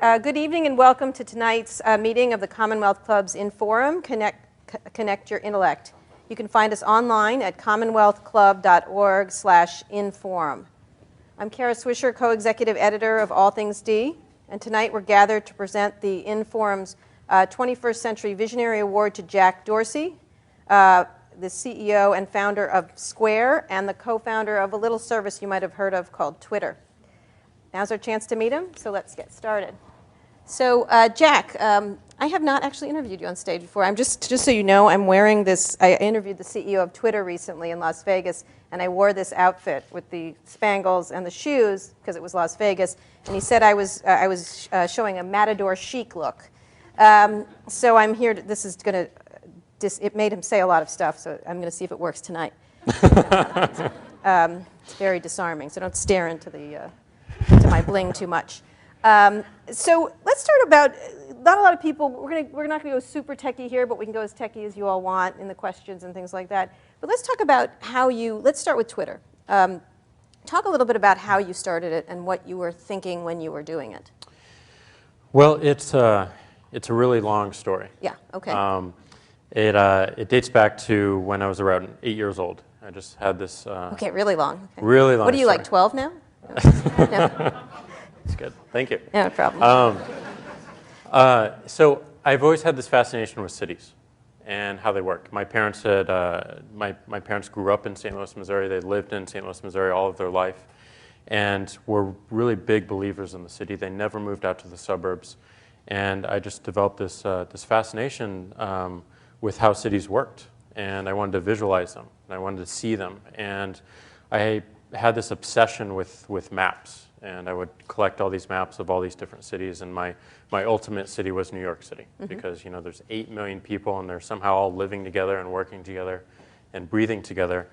Good evening and welcome to tonight's meeting of the Commonwealth Club's In-Forum, Connect Your Intellect. You can find us online at commonwealthclub.org/inforum. I'm Kara Swisher, co-executive editor of All Things D, and tonight we're gathered to present the In-Forum's 21st Century Visionary Award to Jack Dorsey, the CEO and founder of Square and the co-founder of a little service you might have heard of called Twitter. Now's our chance to meet him, so let's get started. So, Jack, I have not actually interviewed you on stage before. I'm just so you know, I'm wearing this. I interviewed the CEO of Twitter recently in Las Vegas, and I wore this outfit with the spangles and the shoes because it was Las Vegas. And he said I was showing a matador chic look. So I'm here. This is going to. It made him say a lot of stuff, so I'm going to see if it works tonight. It's very disarming, so don't stare into to my bling too much. So let's start about, not a lot of people, we're not going to go super techie here, but we can go as techie as you all want in the questions and things like that. But let's talk about let's start with Twitter. Talk a little bit about how you started it and what you were thinking when you were doing it. Well, it's a really long story. Yeah, okay. It dates back to when I was around 8 years old. I just had this... okay, really long. Okay. Really long What are you, story. like 12 now? No. It's good. Thank you. No problem. So I've always had this fascination with cities and how they work. My parents had my parents grew up in St. Louis, Missouri. They lived in St. Louis, Missouri all of their life, and were really big believers in the city. They never moved out to the suburbs, and I just developed this fascination with how cities worked, and I wanted to visualize them, and I wanted to see them, and I had this obsession with maps. And I would collect all these maps of all these different cities, and my ultimate city was New York City, because there's 8 million people, and they're somehow all living together and working together and breathing together.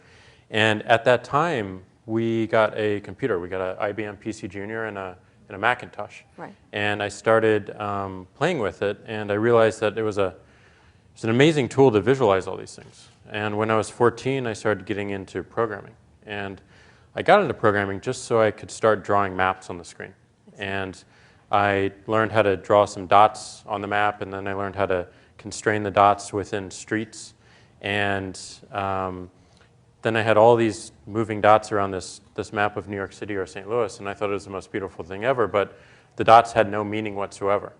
And at that time, we got a computer. We got an IBM PC Junior and a Macintosh. Right. And I started playing with it, and I realized that it's an amazing tool to visualize all these things. And when I was 14, I started getting into programming. And I got into programming just so I could start drawing maps on the screen. And I learned how to draw some dots on the map, and then I learned how to constrain the dots within streets. And then I had all these moving dots around this map of New York City or St. Louis, and I thought it was the most beautiful thing ever, but the dots had no meaning whatsoever.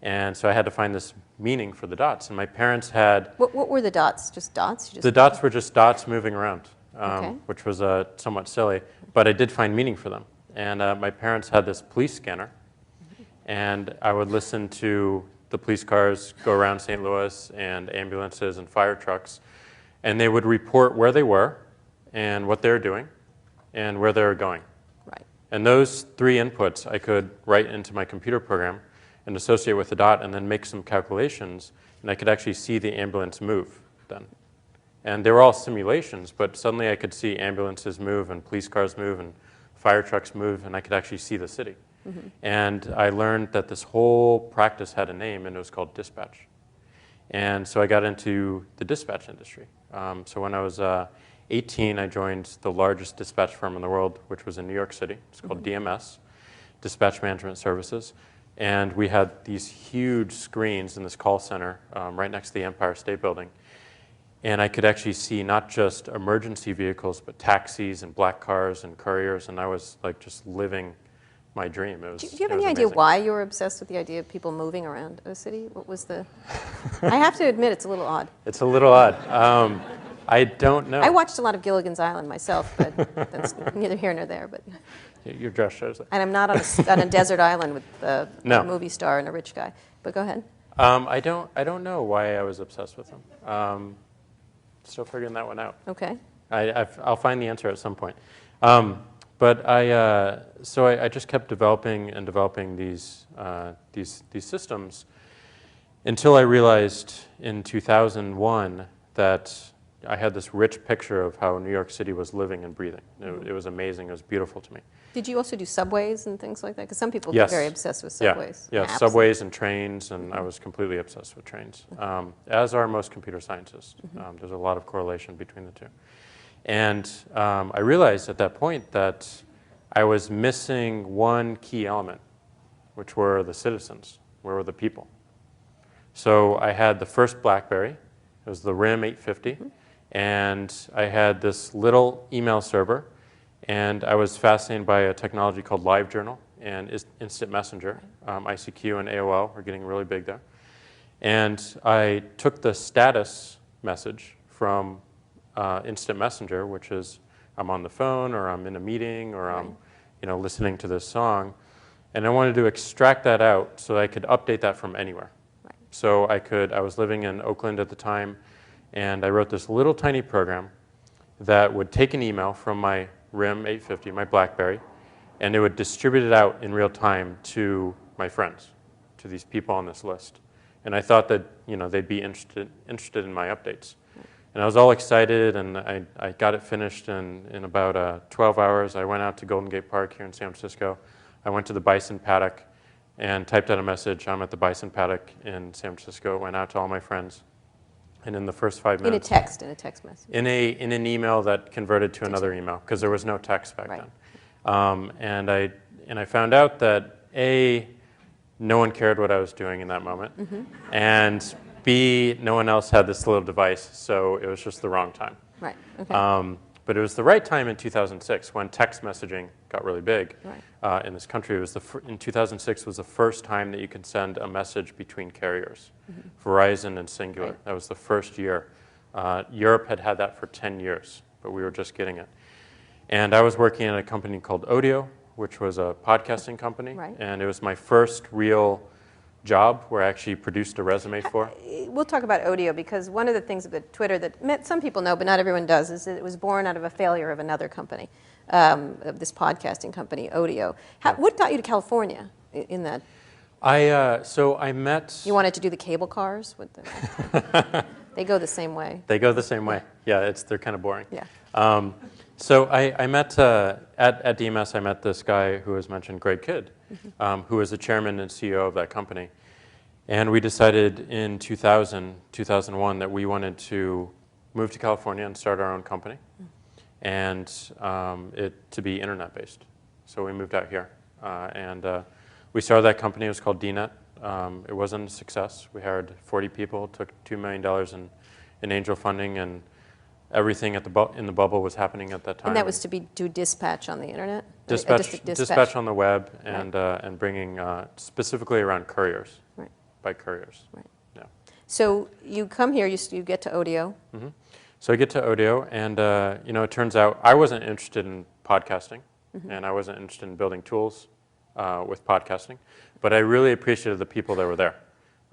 And so I had to find this meaning for the dots. And my parents had... What were the dots? Just dots? The dots were just dots moving around. Okay. Which was somewhat silly, but I did find meaning for them. And my parents had this police scanner, and I would listen to the police cars go around St. Louis, and ambulances and fire trucks, and they would report where they were, and what they were doing, and where they were going. Right. And those three inputs I could write into my computer program and associate with the dot, and then make some calculations, and I could actually see the ambulance move then. And they were all simulations, but suddenly I could see ambulances move and police cars move and fire trucks move, and I could actually see the city. And I learned that this whole practice had a name, and it was called dispatch. And so I got into the dispatch industry. So when I was 18, I joined the largest dispatch firm in the world, which was in New York City. It's called DMS, Dispatch Management Services. And we had these huge screens in this call center right next to the Empire State Building. And I could actually see not just emergency vehicles, but taxis and black cars and couriers, and I was like just living my dream. Do you have any idea why you were obsessed with the idea of people moving around a city? What was the... I have to admit, it's a little odd. It's a little odd. I don't know. I watched a lot of Gilligan's Island myself, but that's neither here nor there. But your dress shows that. And I'm not on a desert island with a movie star and a rich guy. But go ahead. I don't know why I was obsessed with them. Still figuring that one out. Okay. I'll find the answer at some point. But I just kept developing and developing these systems until I realized in 2001 that I had this rich picture of how New York City was living and breathing. It was amazing. It was beautiful to me. Did you also do subways and things like that? Because some people get very obsessed with subways. Yeah, subways and trains, and I was completely obsessed with trains, as are most computer scientists. There's a lot of correlation between the two. And I realized at that point that I was missing one key element, which were the citizens, where were the people. So I had the first BlackBerry. It was the RIM 850. And I had this little email server. And I was fascinated by a technology called LiveJournal and Instant Messenger. ICQ and AOL were getting really big there. And I took the status message from Instant Messenger, which is I'm on the phone or I'm in a meeting or I'm listening to this song. And I wanted to extract that out so I could update that from anywhere. Right. So I was living in Oakland at the time, and I wrote this little tiny program that would take an email from my RIM 850, my BlackBerry, and it would distribute it out in real time to my friends, to these people on this list. And I thought that they'd be interested in my updates. And I was all excited, and I got it finished in about 12 hours. I went out to Golden Gate Park here in San Francisco. I went to the bison paddock and typed out a message. I'm at the bison paddock in San Francisco. It went out to all my friends. And in the first 5 minutes. In a text message. In an email that converted to another email, because there was no text back then. And I found out that A, no one cared what I was doing in that moment. And B, no one else had this little device, so it was just the wrong time. Right. Okay. But it was the right time in 2006 when text messaging got really big in this country. It was in 2006 was the first time that you could send a message between carriers, Verizon and Singular. That was the first year. Europe had that for 10 years, but we were just getting it. And I was working at a company called Audio, which was a podcasting company. Right. And it was my first real job where I actually produced a resume for. We'll talk about Audio, because one of the things about Twitter that some people know but not everyone does is that it was born out of a failure of another company, of this podcasting company, Audio. What got you to California in that? So I met... You wanted to do the cable cars? They go the same way. They go the same way. Yeah, they're kind of boring. Yeah. So I met, at DMS, I met this guy who was mentioned, Greg Kidd, who was the chairman and CEO of that company. And we decided in 2001, that we wanted to move to California and start our own company, and it to be internet-based. So we moved out here. And we started that company. It was called DNet. It wasn't a success. We hired 40 people, took $2 million in angel funding, and everything in the bubble was happening at that time. And that was to do dispatch on the internet? Dispatch on the web, and bringing specifically around couriers, by couriers. Right. Yeah. So you come here, you get to Audio. So I get to Audio, and it turns out I wasn't interested in podcasting, and I wasn't interested in building tools with podcasting, but I really appreciated the people that were there.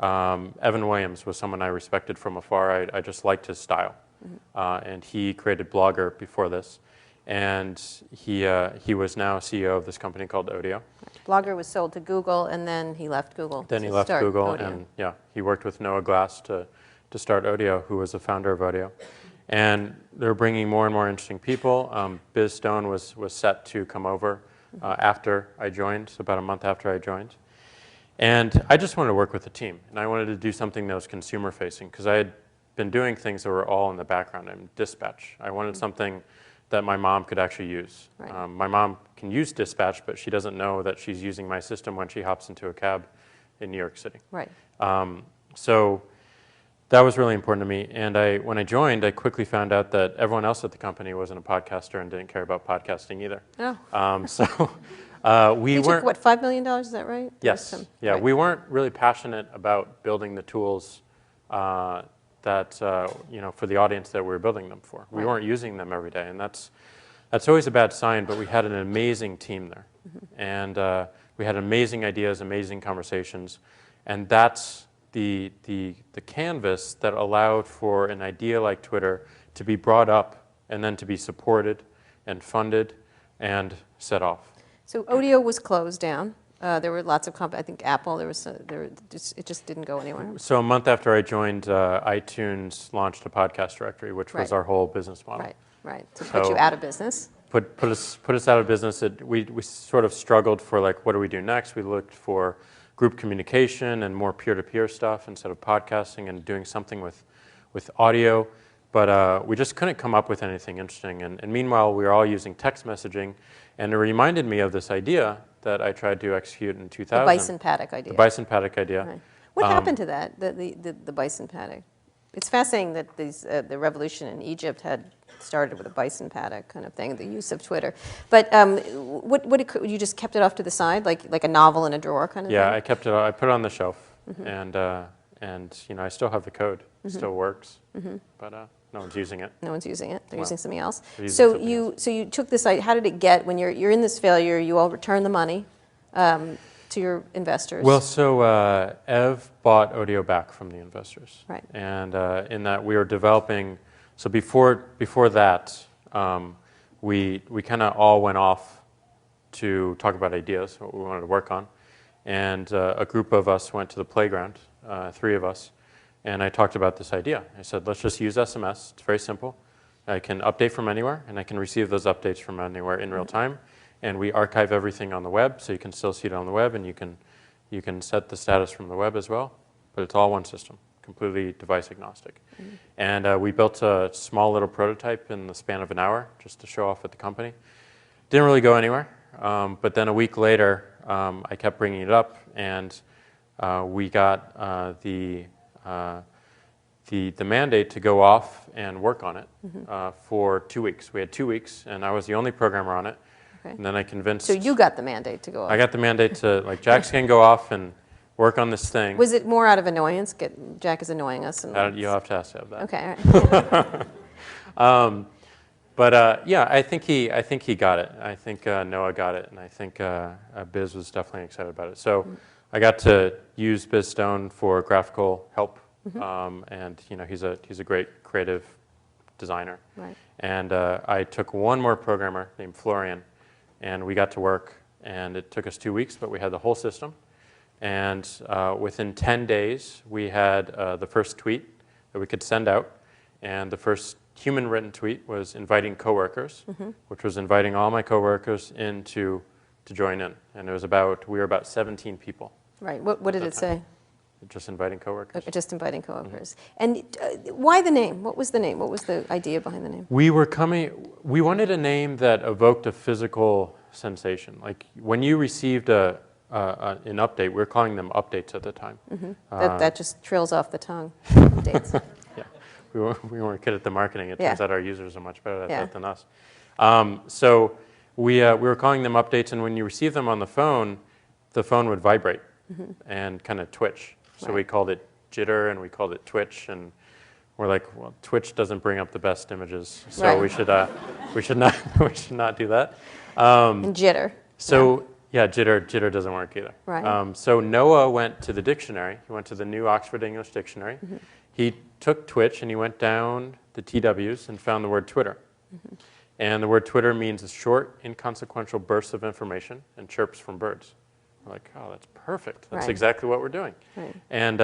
Evan Williams was someone I respected from afar. I just liked his style. And he created Blogger before this, and he was now CEO of this company called Audio. Blogger was sold to Google, and then he left Google. Then he left Google, and he worked with Noah Glass to start Audio, who was the founder of Audio. And they're bringing more and more interesting people. Biz Stone was set to come over after I joined, about a month after I joined. And I just wanted to work with the team, and I wanted to do something that was consumer-facing, because I had been doing things that were all in the background. Dispatch. I wanted something that my mom could actually use. Right. My mom can use Dispatch, but she doesn't know that she's using my system when she hops into a cab in New York City. Right. So that was really important to me. And when I joined, I quickly found out that everyone else at the company wasn't a podcaster and didn't care about podcasting either. Oh. We weren't. Took, $5 million? Is that right? Yes. Yeah. Right. We weren't really passionate about building the tools that for the audience that we were building them for. We weren't using them every day, and that's always a bad sign. But we had an amazing team there, and we had amazing ideas, amazing conversations, and that's the canvas that allowed for an idea like Twitter to be brought up and then to be supported and funded and set off. So Audio was closed down. There were lots of I think Apple. It just didn't go anywhere. So a month after I joined, iTunes launched a podcast directory, which was our whole business model. Right. To put you out of business. Put us out of business. We sort of struggled for what do we do next? We looked for group communication and more peer-to-peer stuff instead of podcasting and doing something with audio. But we just couldn't come up with anything interesting. And meanwhile, we were all using text messaging. And it reminded me of this idea that I tried to execute in The 2000. bison paddock idea. The bison paddock idea. Right. What happened to that, the bison paddock? It's fascinating that the revolution in Egypt had started with a bison paddock kind of thing, the use of Twitter. But you just kept it off to the side, like a novel in a drawer kind of Yeah, thing? I kept it. I put it on the shelf, and I still have the code. It still works, but no one's using it. No one's using it. They're Well, using something else. they're using So something you took this. How did it get when you're in this failure? You all return the money to your investors. Well, so Ev bought Odeo back from the investors, Right. And in that we were developing. So before that, we kind of all went off to talk about ideas, what we wanted to work on, and a group of us went to the playground, 3 of us, and I talked about this idea. I said, let's just use SMS. It's very simple. I can update from anywhere, and I can receive those updates from anywhere in real time. And we archive everything on the web, so you can still see it on the web, and you can set the status from the web as well. But it's all one system, completely device agnostic. And we built a small little prototype in the span of an hour, just to show off at the company. Didn't really go anywhere. But then a week later, I kept bringing it up, and we got the mandate to go off and work on it for 2 weeks. We had 2 weeks, and I was the only programmer on it. Okay. And then I convinced... So you got the mandate to go off. I got the mandate to, like, Jack's going to go off and work on this thing. Was it more out of annoyance? Jack is annoying us. And You'll have to ask Ev that. Okay, all right. Yeah, I think he got it. I think Noah got it, and I think Biz was definitely excited about it. So I got to use Biz Stone for graphical help, and he's a great creative designer. Right. And I took one more programmer named Florian, and we got to work. And it took us 2 weeks, but we had the whole system. And within 10 days, we had the first tweet that we could send out, and the first human-written tweet was inviting coworkers, which was inviting all my coworkers in to join in. And it was we were about 17 people. Right. What did it say? Just inviting coworkers. Just inviting coworkers. And why the name? What was the name? What was the idea behind the name? We wanted a name that evoked a physical sensation. Like when you received an update, we were calling them updates at the time. That just trills off the tongue. Updates. Yeah. We weren't good at the marketing. It turns out our users are much better at that than us. So we were calling them updates, and when you receive them on the phone would vibrate and kind of twitch. So we called it jitter, and we called it twitch, and we're like, well, Twitch doesn't bring up the best images, so we should not do that. And jitter. So jitter doesn't work either. Right. So Noah went to the dictionary. He went to the New Oxford English Dictionary. He took Twitch and he went down the TWs and found the word Twitter. And the word Twitter means a short, inconsequential bursts of information and chirps from birds. We're like, oh, that's perfect. That's exactly what we're doing. Right. And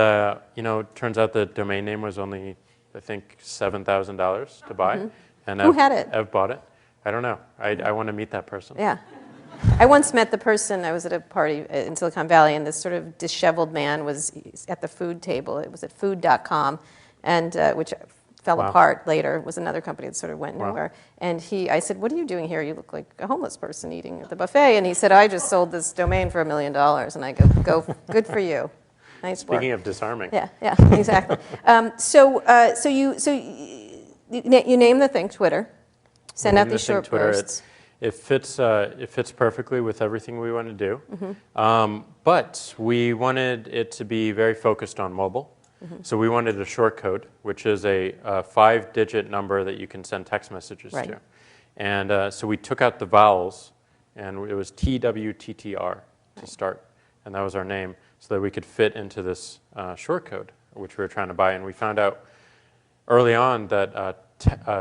turns out the domain name was only, I think, $7,000 to buy. And who had it? Ev bought it. I don't know. I want to meet that person. Yeah. I once met the person. I was at a party in Silicon Valley, and this sort of disheveled man was at the food table. It was at food.com, and which fell apart later. It was another company that sort of went nowhere. And I said, what are you doing here? You look like a homeless person eating at the buffet. And he said, I just sold this domain for $1 million. And I go, good for you. Nice work. Speaking of disarming. Yeah, exactly. So you name the thing Twitter. Send out these short bursts. It fits perfectly with everything we want to do. But we wanted it to be very focused on mobile. So we wanted a short code, which is a 5-digit number that you can send text messages to. And so we took out the vowels, and it was TWTTR to start. And that was our name, so that we could fit into this short code, which we were trying to buy. And we found out early on that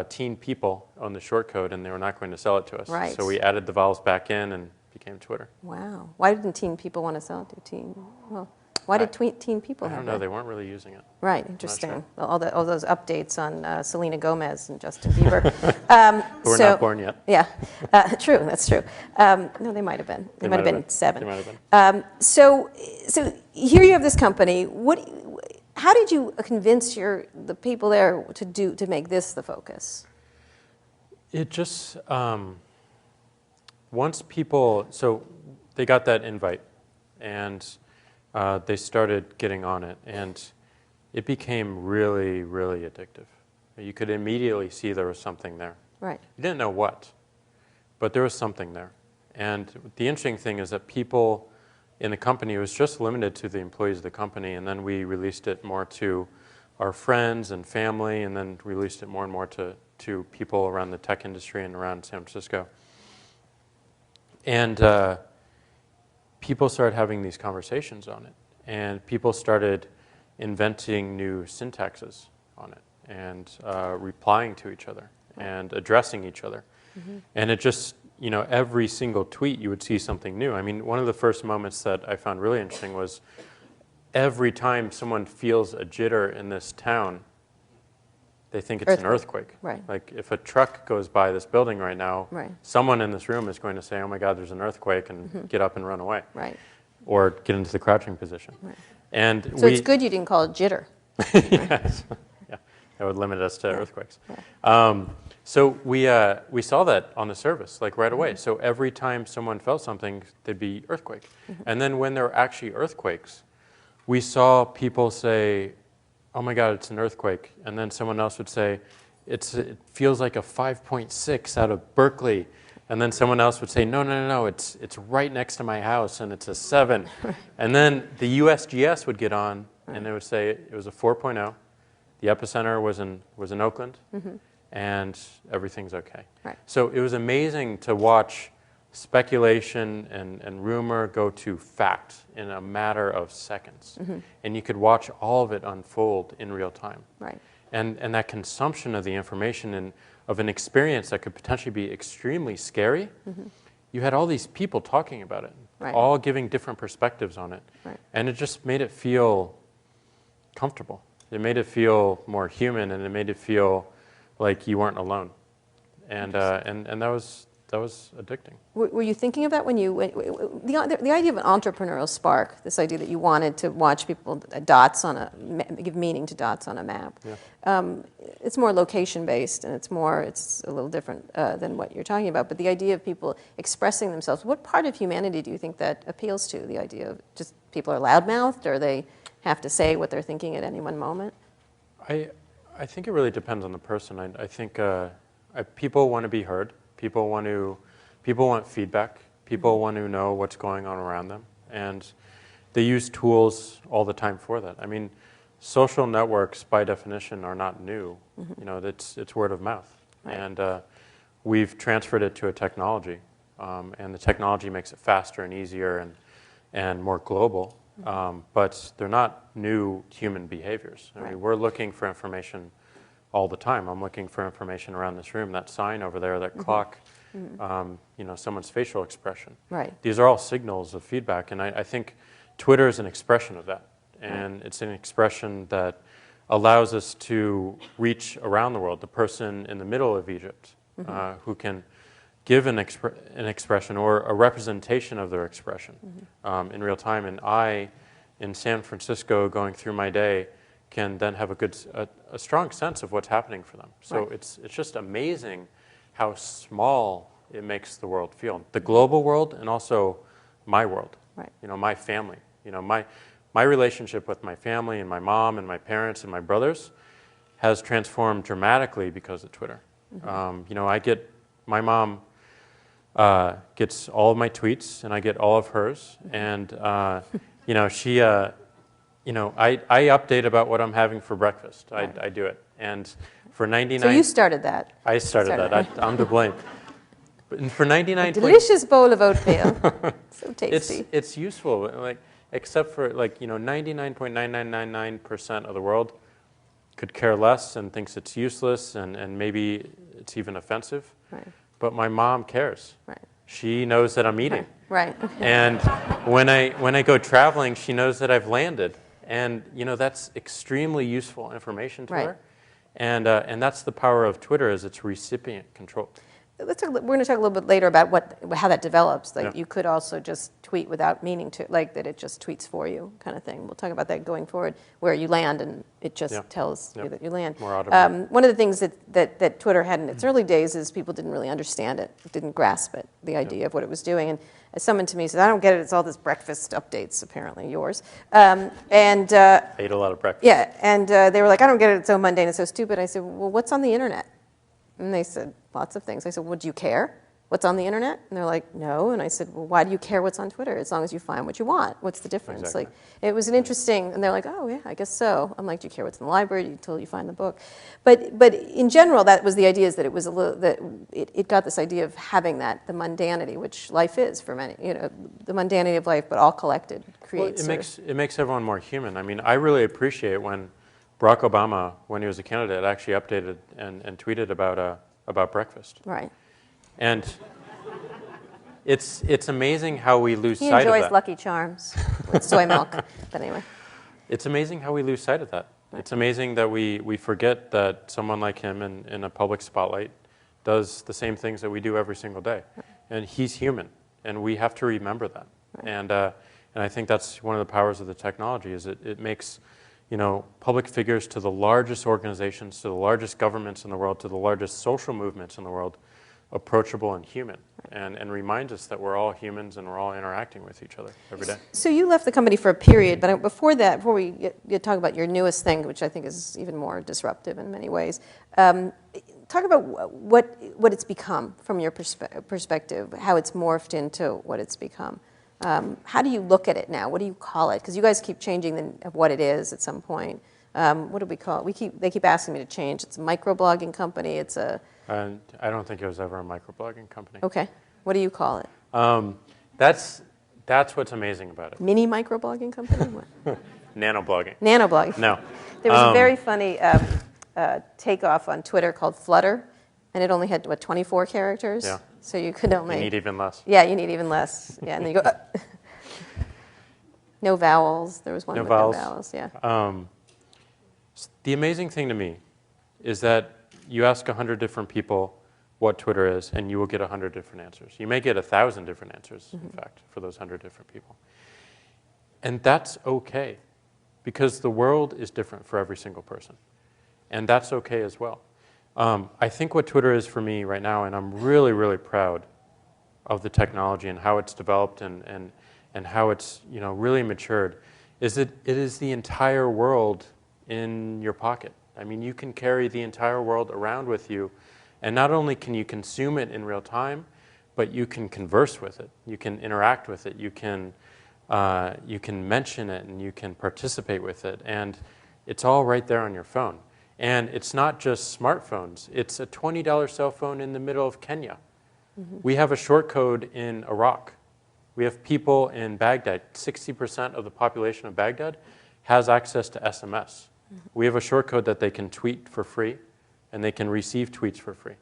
teen people own the short code, and they were not going to sell it to us. Right. So we added the vowels back in and became Twitter. Wow. Why didn't teen people want to sell it to teen? Well, why did teen people have I don't know. They weren't really using it. Right. Interesting. Sure. All those updates on Selena Gomez and Justin Bieber. Who were not born yet. Yeah. True. That's true. No, they might have been. They might have been 7. They might have been. So here you have this company. How did you convince the people there to make this the focus? It just once people they got that invite, and they started getting on it, and it became really, really addictive. You could immediately see there was something there. Right. You didn't know what, but there was something there. And the interesting thing is that people in the company, it was just limited to the employees of the company, and then we released it more to our friends and family, and then released it more and more to people around the tech industry and around San Francisco. And people started having these conversations on it, and people started inventing new syntaxes on it, and replying to each other, and addressing each other. Mm-hmm. And it just, every single tweet you would see something new. I mean, one of the first moments that I found really interesting was every time someone feels a jitter in this town, they think it's an earthquake. Right. Like if a truck goes by this building right now, someone in this room is going to say, oh my God, there's an earthquake, and get up and run away. Right. Or get into the crouching position. Right. And so it's good you didn't call it jitter. Yes. Yeah. That would limit us to earthquakes. Yeah. So we saw that on the service, like right away. So every time someone felt something, there'd be earthquake. And then when there were actually earthquakes, we saw people say, oh my God, it's an earthquake. And then someone else would say, it feels like a 5.6 out of Berkeley. And then someone else would say, no, it's right next to my house, and it's a 7. And then the USGS would get on, and they would say it was a 4.0. The epicenter was in Oakland, and everything's okay. Right. So it was amazing to watch speculation and rumor go to fact in a matter of seconds. And you could watch all of it unfold in real time. Right. And that consumption of the information and of an experience that could potentially be extremely scary, you had all these people talking about it, all giving different perspectives on it. Right. And it just made it feel comfortable. It made it feel more human, and it made it feel like you weren't alone. And that was addicting. Were you thinking of that when you the idea of an entrepreneurial spark, this idea that you wanted to watch people give meaning to dots on a map? Yeah. It's more location based, and it's a little different than what you're talking about. But the idea of people expressing themselves, what part of humanity do you think that appeals to? The idea of just people are loudmouthed, or they have to say what they're thinking at any one moment? I think it really depends on the person. I think people want to be heard. People want feedback. People want to know what's going on around them, and they use tools all the time for that. I mean, social networks by definition are not new. It's word of mouth, and we've transferred it to a technology, and the technology makes it faster and easier and more global. But they're not new human behaviors. I mean, we're looking for information all the time. I'm looking for information around this room, that sign over there, that clock, someone's facial expression. Right. These are all signals of feedback, and I think Twitter is an expression of that. And it's an expression that allows us to reach around the world, the person in the middle of Egypt, who can give an expression or a representation of their expression in real time. And I, in San Francisco, going through my day, can then have a strong sense of what's happening for them. So it's just amazing how small it makes the world feel. The global world, and also my world, my family. My relationship with my family and my mom and my parents and my brothers has transformed dramatically because of Twitter. My mom gets all of my tweets, and I get all of hers, and she, I update about what I'm having for breakfast. I do it, and for 99. So you started that. I started that. I'm to blame. But for 99. A delicious bowl of oatmeal, so tasty. It's useful, except for 99.9999% of the world could care less and thinks it's useless, and maybe it's even offensive. Right. But my mom cares. Right. She knows that I'm eating. Right. And when I go traveling, she knows that I've landed. And that's extremely useful information to her. And that's the power of Twitter, is its recipient control. We're going to talk a little bit later about how that develops. You could also just tweet without meaning to, that it just tweets for you, kind of thing. We'll talk about that going forward, where you land and it just tells you that you land. More automated. One of the things that Twitter had in its early days is people didn't really understand it, didn't grasp it, the idea of what it was doing. someone to me said, I don't get it, it's all this breakfast updates, apparently yours. I ate a lot of breakfast. Yeah, and they were like, I don't get it, it's so mundane, it's so stupid. I said, well, what's on the internet? And they said, lots of things. I said, well, do you care what's on the internet? And they're like, no. And I said, well, why do you care what's on Twitter? As long as you find what you want. What's the difference? Exactly. Like, it was an interesting, and they're like, oh, yeah, I guess so. I'm like, do you care what's in the library until you find the book? But in general, that was the idea, is that it was a little, that it got this idea of having that, the mundanity, which life is for many, the mundanity of life, but all collected creates. Well, it makes everyone more human. I mean, I really appreciate when Barack Obama, when he was a candidate, actually updated and tweeted about breakfast. Right. And it's amazing how we lose He sight of that. enjoys Lucky Charms with soy milk, but anyway. It's amazing how we lose sight of that. Right. It's amazing that we forget that someone like him in a public spotlight does the same things that we do every single day. Right. And he's human, and we have to remember that. Right. And I think that's one of the powers of the technology, is it makes public figures to the largest organizations, to the largest governments in the world, to the largest social movements in the world, approachable and human, and reminds us that we're all humans and we're all interacting with each other every day. So you left the company for a period, but before we get talk about your newest thing, which I think is even more disruptive in many ways, talk about what it's become from your perspective, how it's morphed into what it's become. How do you look at it now? What do you call it? Because you guys keep changing what it is at some point. What do we call it? They keep asking me to change. It's a microblogging company. It's a... I don't think it was ever a microblogging company. Okay. What do you call it? That's what's amazing about it. Mini microblogging company? What? Nanoblogging. Nanoblogging. No. There was a very funny takeoff on Twitter called Flutter, and it only had, 24 characters? Yeah. So you could only... You need even less. Yeah, you need even less. Yeah, and then you go... No vowels. There was one with no vowels, yeah. The amazing thing to me is that you ask 100 different people what Twitter is, and you will get 100 different answers. You may get 1,000 different answers, in fact, for those 100 different people. And that's okay, because the world is different for every single person. And that's okay as well. I think what Twitter is for me right now, and I'm really, really proud of the technology and how it's developed and how it's really matured, is that it is the entire world in your pocket. I mean, you can carry the entire world around with you, and not only can you consume it in real time, but you can converse with it. You can interact with it. You can mention it, and you can participate with it, and it's all right there on your phone. And it's not just smartphones. It's a $20 cell phone in the middle of Kenya. Mm-hmm. We have a short code in Iraq. We have people in Baghdad. 60% of the population of Baghdad has access to SMS. We have a short code that they can tweet for free, and they can receive tweets for free.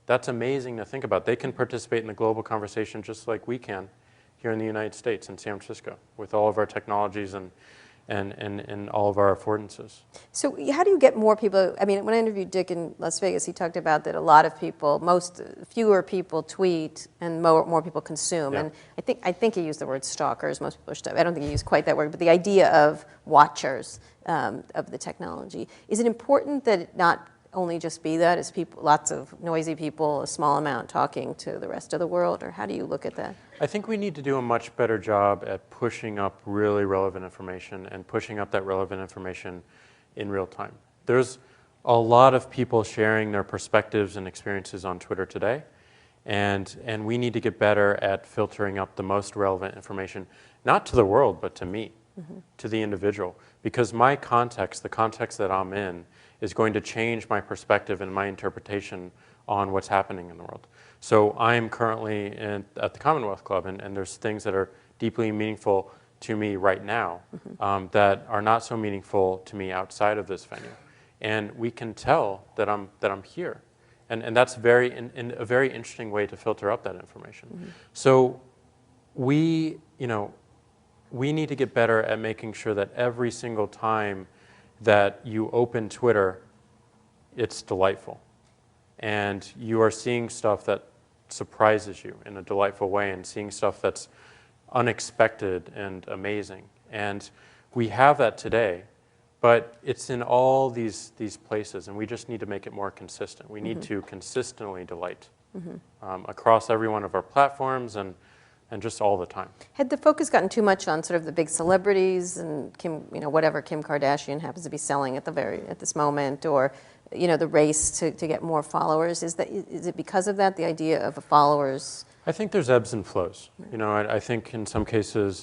That's amazing to think about. They can participate in the global conversation just like we can here in the United States, in San Francisco, with all of our technologies and all of our affordances. So how do you get more people? I mean, when I interviewed Dick in Las Vegas, he talked about that a lot of people, fewer people tweet and more people consume. Yeah. And I think he used the word stalkers. Most people I don't think he used quite that word, but the idea of watchers of the technology. Is it important that it not only just be that, as people, lots of noisy people, a small amount talking to the rest of the world, or how do you look at that? I think we need to do a much better job at pushing up really relevant information and pushing up that relevant information in real time. There's a lot of people sharing their perspectives and experiences on Twitter today, and we need to get better at filtering up the most relevant information, not to the world, but to me, to the individual. Because my context, the context that I'm in, is going to change my perspective and my interpretation on what's happening in the world. So I'm currently at the Commonwealth Club, and there's things that are deeply meaningful to me right now that are not so meaningful to me outside of this venue. And we can tell that I'm here. And that's a very interesting way to filter up that information. So we need to get better at making sure that every single time that you open Twitter, it's delightful. And you are seeing stuff that surprises you in a delightful way, and seeing stuff that's unexpected and amazing. And we have that today, but it's in all these places, and we just need to make it more consistent. We need to consistently delight across every one of our platforms, and and just all the time. Had the focus gotten too much on sort of the big celebrities and whatever Kim Kardashian happens to be selling at this moment, or the race to get more followers? Is it because of that, the idea of followers? I think there's ebbs and flows. I think in some cases,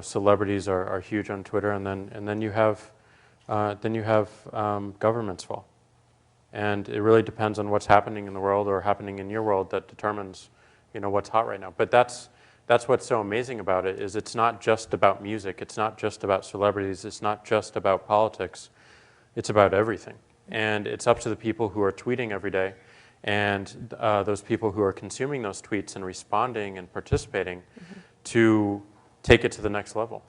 celebrities are huge on Twitter, and then you have governments fall, and it really depends on what's happening in the world or happening in your world that determines what's hot right now. But that's what's so amazing about it, is it's not just about music, it's not just about celebrities, it's not just about politics, it's about everything. And it's up to the people who are tweeting every day, and those people who are consuming those tweets and responding and participating to take it to the next level.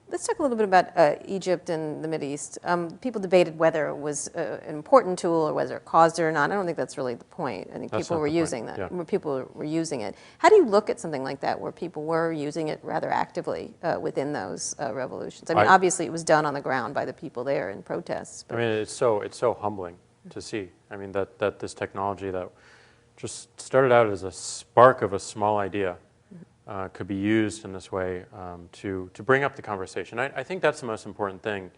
Let's talk a little bit about Egypt and the Mideast. People debated whether it was an important tool or whether it caused it or not. I don't think that's really the point. I think people were using that. Yeah. People were using it. How do you look at something like that, where people were using it rather actively within those revolutions? I mean, obviously it was done on the ground by the people there in protests. I mean, it's so humbling to see. I mean, that this technology that just started out as a spark of a small idea could be used in this way to bring up the conversation. I think that's the most important thing,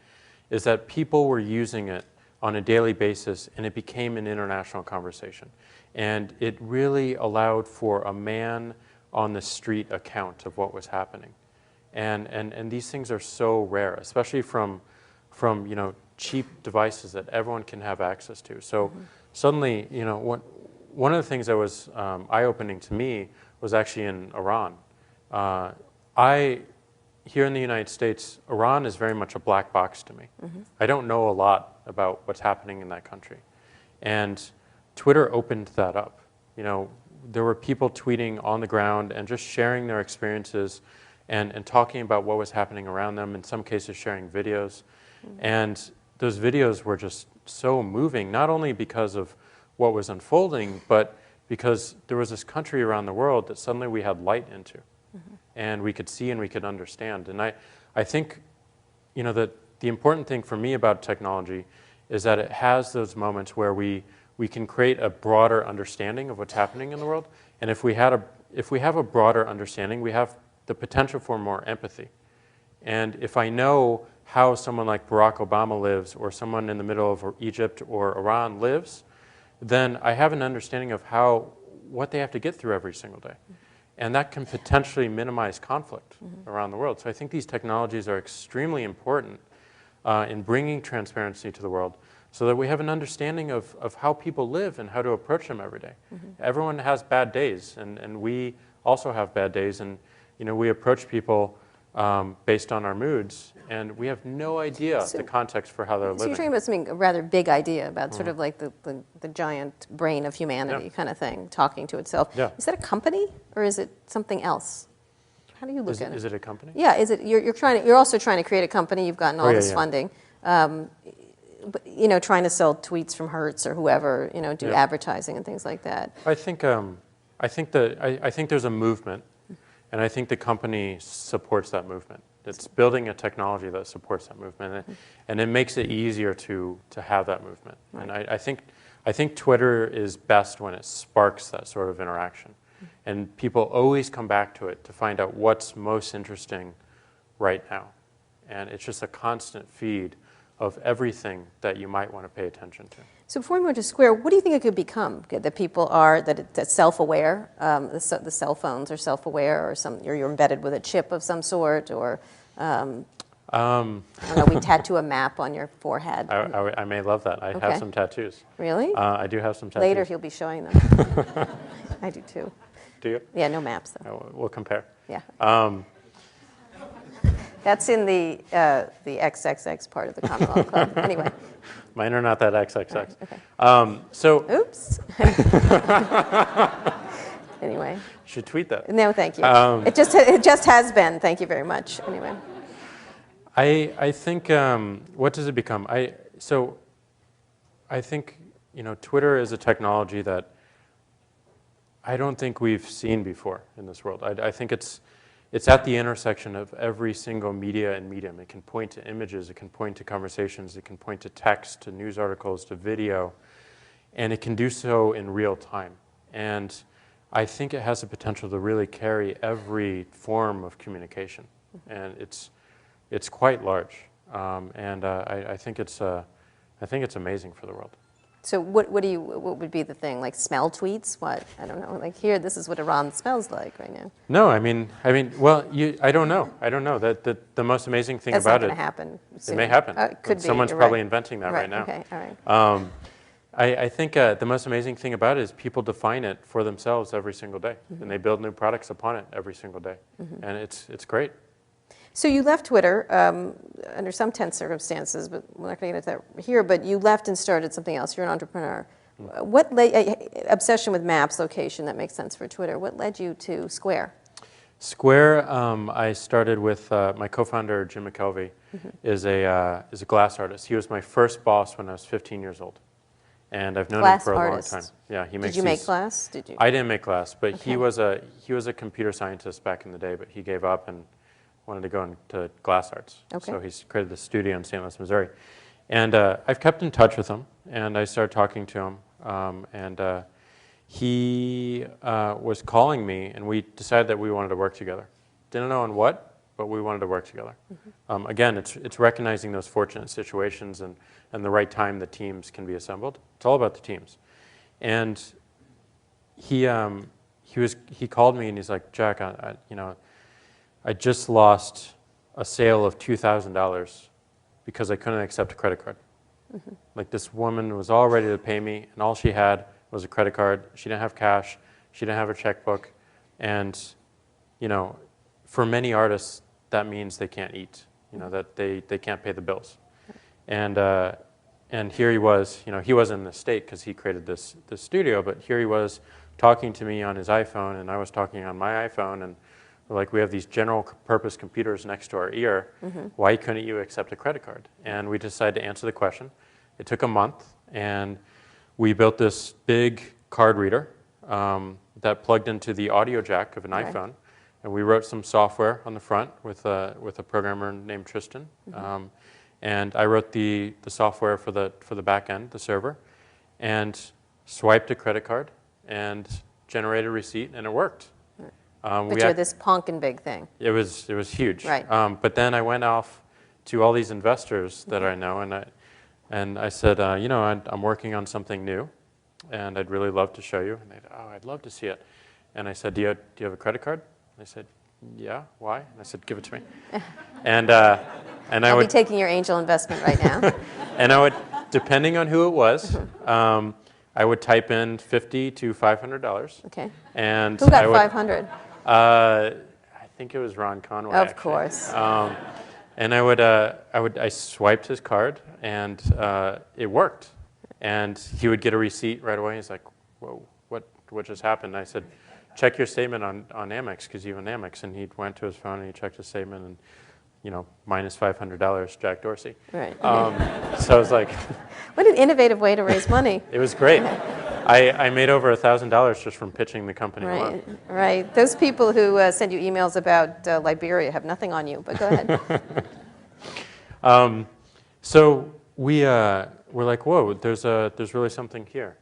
is that people were using it on a daily basis, and it became an international conversation. And it really allowed for a man on the street account of what was happening. And these things are so rare, especially from cheap devices that everyone can have access to. So suddenly, one of the things that was eye-opening to me was actually in Iran. Here in the United States, Iran is very much a black box to me. I don't know a lot about what's happening in that country. And Twitter opened that up. There were people tweeting on the ground and just sharing their experiences and talking about what was happening around them, in some cases sharing videos. And those videos were just so moving, not only because of what was unfolding, but because there was this country around the world that suddenly we had light into, and we could see and we could understand. And I think, that the important thing for me about technology is that it has those moments where we can create a broader understanding of what's happening in the world. And if we have a broader understanding, we have the potential for more empathy. And if I know how someone like Barack Obama lives, or someone in the middle of Egypt or Iran lives, then I have an understanding of what they have to get through every single day. And that can potentially minimize conflict around the world. So I think these technologies are extremely important in bringing transparency to the world, so that we have an understanding of how people live and how to approach them every day. Everyone has bad days, and we also have bad days, and we approach people based on our moods, and we have no idea the context for how they're living. So you're talking about something, a rather big idea about sort of like the giant brain of humanity kind of thing, talking to itself. Yeah. Is that a company, or is it something else? How do you look at it? Is it a company? Yeah, is it? You're also trying to create a company. You've gotten all this funding, but trying to sell tweets from Hertz or whoever, do advertising and things like that. I think there's a movement. And I think the company supports that movement. It's building a technology that supports that movement, and it makes it easier to have that movement. Right. And I think Twitter is best when it sparks that sort of interaction, and people always come back to it to find out what's most interesting right now, and it's just a constant feed of everything that you might want to pay attention to. So before we move to Square, what do you think it could become? That people are that's self-aware, the cell phones are self-aware, or you're embedded with a chip of some sort, or I don't know, we tattoo a map on your forehead. I may love that. I have some tattoos. Really? I do have some tattoos. Later he'll be showing them. I do too. Do you? Yeah, no maps though. We'll compare. Yeah. That's in the XXX part of the Commonwealth Club. Anyway. Mine are not that XXX. Right, okay. Oops. Anyway. You should tweet that. No, thank you. It just has been. Thank you very much. Anyway. I think, what does it become? I think, Twitter is a technology that I don't think we've seen before in this world. I think it's at the intersection of every single media and medium. It can point to images, it can point to conversations, it can point to text, to news articles, to video, and it can do so in real time. And I think it has the potential to really carry every form of communication, and it's quite large, and I think it's amazing for the world. So what would be the thing? Like smell tweets? What? I don't know. Like here, this is what Iran smells like right now. No, I mean, well, I don't know. I don't know. The most amazing thing That's about not going it. to happen soon. It may happen. It could be. Someone's You're probably right. inventing that right now. Okay. All right. I think the most amazing thing about it is people define it for themselves every single day, and they build new products upon it every single day, and it's great. So you left Twitter under some tense circumstances, but we're not going to get into that here. But you left and started something else. You're an entrepreneur. What obsession with maps, location, that makes sense for Twitter. What led you to Square? Square, I started with my co-founder Jim McKelvey, is a glass artist. He was my first boss when I was 15 years old, and I've known him for a long time. Yeah, he makes. Did you make glass? Did you? I didn't make glass, but Okay. he was a computer scientist back in the day, but he gave up and wanted to go into glass arts. Okay. So he's created a studio in St. Louis, Missouri. And I've kept in touch with him, and I started talking to him. And he was calling me, and we decided that we wanted to work together. Didn't know on what, but we wanted to work together. Again, it's recognizing those fortunate situations and the right time the teams can be assembled. It's all about the teams. And he called me, and he's like, Jack, I just lost a sale of $2,000 because I couldn't accept a credit card. Like, this woman was all ready to pay me, and all she had was a credit card. She didn't have cash. She didn't have a checkbook. And, for many artists, that means they can't eat, that they can't pay the bills. And here he was, he wasn't in the state because he created this studio, but here he was talking to me on his iPhone, and I was talking on my iPhone, and like, we have these general purpose computers next to our ear. Why couldn't you accept a credit card? And we decided to answer the question. It took a month, and we built this big card reader that plugged into the audio jack of an iPhone. And we wrote some software on the front with a programmer named Tristan. And I wrote the software for the back end, the server, and swiped a credit card and generated a receipt, and it worked. But you're this honkin' big thing. It was huge. Right. But then I went off to all these investors that I know, and I said, I'm working on something new, and I'd really love to show you. And they said, oh, I'd love to see it. And I said, do you have a credit card? And they said, yeah. Why? And I said, give it to me. And I'll be taking your angel investment right now. And I would, depending on who it was, I would type in $50 to $500. Okay. And who got 500? I think it was Ron Conway. Of actually. Course. And I swiped his card, and it worked. And he would get a receipt right away. He's like, "Whoa, what just happened?" And I said, "Check your statement on Amex, because you have an Amex." And he went to his phone and he checked his statement, and minus $500, Jack Dorsey. Right. So I was like, what an innovative way to raise money. It was great. I made over $1,000 just from pitching the company alone. Right. Those people who send you emails about Liberia have nothing on you, but go ahead. So we're like, whoa, there's really something here.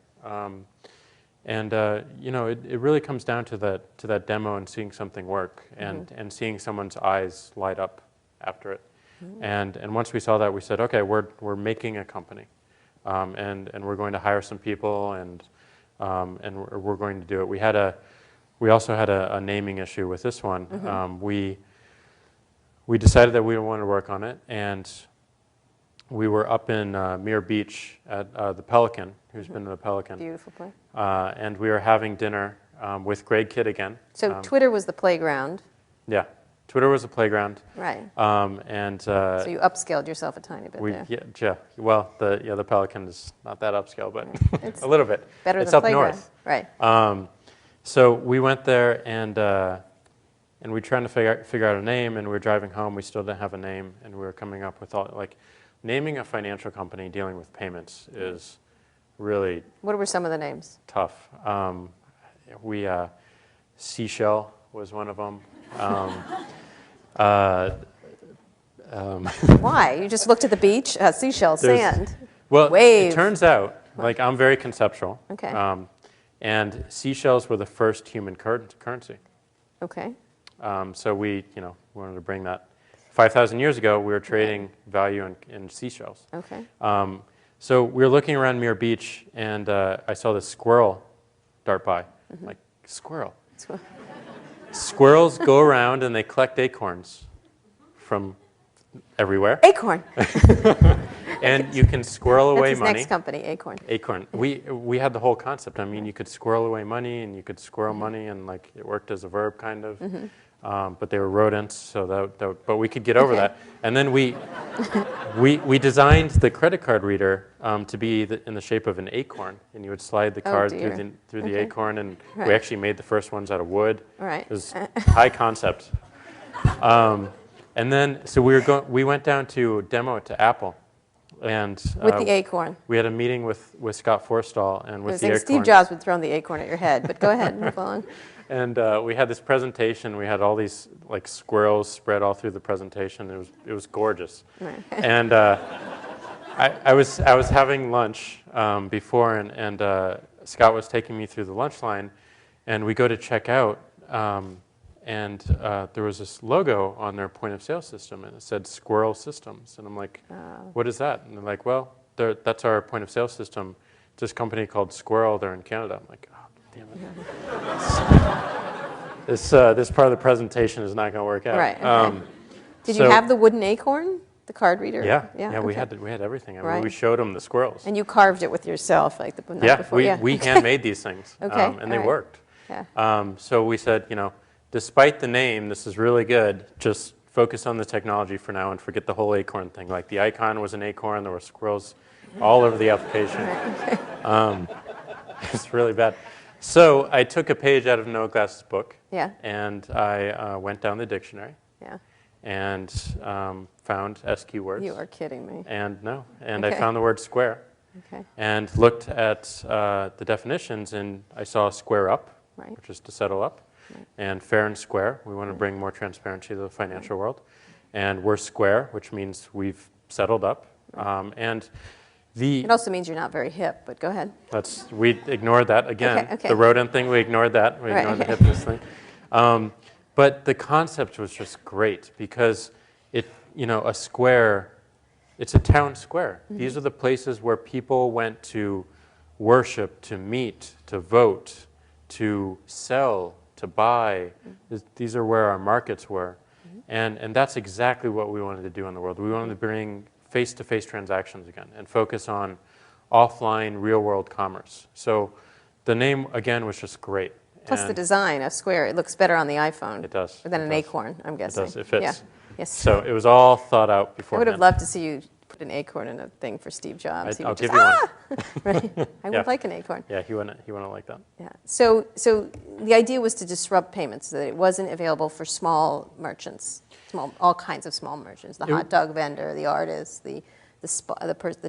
It really comes down to that demo and seeing something work, and seeing someone's eyes light up after it. And once we saw that, we said, okay, we're making a company, and we're going to hire some people, and we're going to do it. We also had a naming issue with this one. We decided that we didn't want to work on it, and we were up in Muir Beach at the Pelican. Who's been to the Pelican? Beautiful place. And we were having dinner with Greg Kidd again. So Twitter was the playground. Yeah, Twitter was a playground. Right. So you upscaled yourself a tiny bit there. Yeah. Well, the Pelican is not that upscale, but a little bit. Better it's than up playground. north. Right. So we went there, and we were trying to figure out a name, and we were driving home. We still didn't have a name, and we were coming up with naming a financial company dealing with payments is really. What were some of the names? Tough. Seashell was one of them. Why? You just looked at the beach? Seashell, sand, well, wave. It turns out, I'm very conceptual. Okay. And seashells were the first human currency. Okay. So we wanted to bring that. 5,000 years ago, we were trading value in seashells. Okay. So we were looking around Muir Beach, and I saw this squirrel dart by. Like, squirrel. Squirrels go around and they collect acorns from everywhere. Acorn. And you can squirrel away That's his money. next company, Acorn. Acorn. We had the whole concept. I mean, you could squirrel away money, and you could squirrel money, and like it worked as a verb, kind of. But they were rodents, so but we could get over that. And then we designed the credit card reader to be in the shape of an acorn, and you would slide the card through the acorn, and we actually made the first ones out of wood. Right. It was high concept. And then so we went down to demo it to Apple. And with the acorn. We had a meeting with Scott Forstall and with the acorn. Steve Jobs would throw the acorn at your head, but go ahead, move on. And we had this presentation. We had all these like squirrels spread all through the presentation. It was gorgeous. Right. And I was having lunch before, and Scott was taking me through the lunch line, and we go to check out, and there was this logo on their point of sale system, and it said Squirrel Systems, and I'm like, what is that? And they're like, well, that's our point of sale system. It's this company called Squirrel. They're in Canada. I'm like, oh, damn it. This part of the presentation is not going to work out. Right. Okay. Did you have the wooden acorn, the card reader? Yeah. Okay. We had everything. I mean, we showed them the squirrels. And you carved it with yourself, like the night before. We handmade these things. Okay. And they worked. Yeah. So we said, despite the name, this is really good. Just focus on the technology for now and forget the whole acorn thing. Like the icon was an acorn. There were squirrels all over the application. It's really bad. So I took a page out of Noah Glass's book. Yeah. And I went down the dictionary. Yeah. And found SQ words. You are kidding me. And I found the word square. Okay. And looked at the definitions, and I saw square up, which is to settle up. And fair and square, we want to bring more transparency to the financial world. And we're square, which means we've settled up. And it also means you're not very hip, but go ahead. We ignored that again. Okay. The rodent thing, we ignored that. We ignored the hipness thing. But the concept was just great because a square, it's a town square. These are the places where people went to worship, to meet, to vote, to sell, to buy. These are where our markets were. And that's exactly what we wanted to do in the world. We wanted to bring face-to-face transactions again and focus on offline, real-world commerce. So the name, again, was just great. Plus the design of square, it looks better on the iPhone. It does. Than an acorn, I'm guessing. It does. It fits. Yeah. Yes. So it was all thought out before. I would have loved to see you put an acorn in a thing for Steve Jobs. I'll give you one. Right. I would like an acorn. Yeah, he wouldn't like that. Yeah. So the idea was to disrupt payments, so that it wasn't available for small merchants, all kinds of small merchants, the hot dog vendor, the artist, the